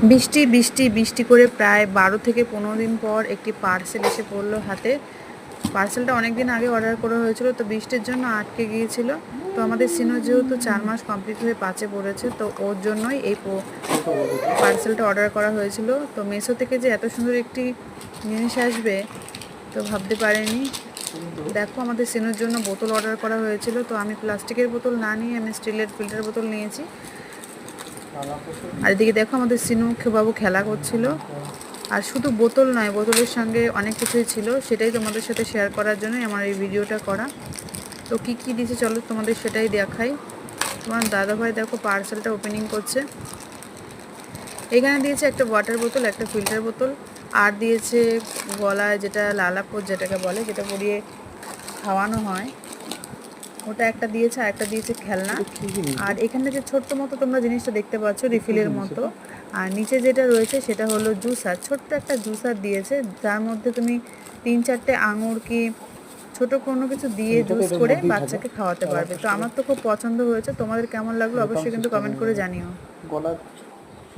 বৃষ্টি বৃষ্টি বৃষ্টি করে প্রায় 12 থেকে 15 দিন পর একটি পার্সেল এসে পড়লো হাতে। পার্সেলটা অনেক দিন আগে অর্ডার করা হয়েছিল, তো বৃষ্টির জন্য আটকে গিয়েছিল। তো আমাদের সিনো যেহেতু 4 মাস কমপ্লিট হয়ে 5-এ পড়েছে, তো ওর জন্যই এই পার্সেলটা অর্ডার করা হয়েছিল। তো মেসো থেকে যে এত সুন্দর একটি জিনিস আসবে তো ভাবতে পারিনি। দেখো, আমাদের সিনোর জন্য বোতল অর্ডার করা হয়েছিল, তো আমি প্লাস্টিকের বোতল না নিয়ে আমি স্টিলের ফিল্টার বোতল নিয়েছি। আর এদিকে দেখো, আমাদের সিনু বাবু খেলা করছিল। আর শুধু বোতল নয়, বোতলের সঙ্গে অনেক কিছুই ছিল, সেটাই তোমাদের সাথে শেয়ার করার জন্যই আমার এই ভিডিওটা করা। তো কী কী দিয়েছে চলো তোমাদের সেটাই দেখাই। তোমার দাদাভাই দেখো পার্সেলটা ওপেনিং করছে। এখানে দিয়েছে একটা ওয়াটার বোতল, একটা ফিল্টার বোতল, আর দিয়েছে গলায় যেটা লালাপোজ যেটাকে বলে, যেটা পরিয়ে খাওয়ানো হয়, ওটা একটা দিয়েছে। আর একটা দিয়েছে খেলনা। আর এখানে যে ছোট্ট মতো তোমরা জিনিসটা দেখতে পাচ্ছ রিফিলের মতো, আর নিচে যেটা রয়েছে সেটা হলো জুসার, ছোট্ট একটা জুসার দিয়েছে, যার মধ্যে তুমি 3-4টে আঙুর কি ছোট কোনো কিছু দিয়ে জুস করে বাচ্চাকে খাওয়াতে পারবে। তো আমার তো খুব পছন্দ হয়েছে, তোমাদের কেমন লাগলো অবশ্যই কিন্তু কমেন্ট করে জানিও।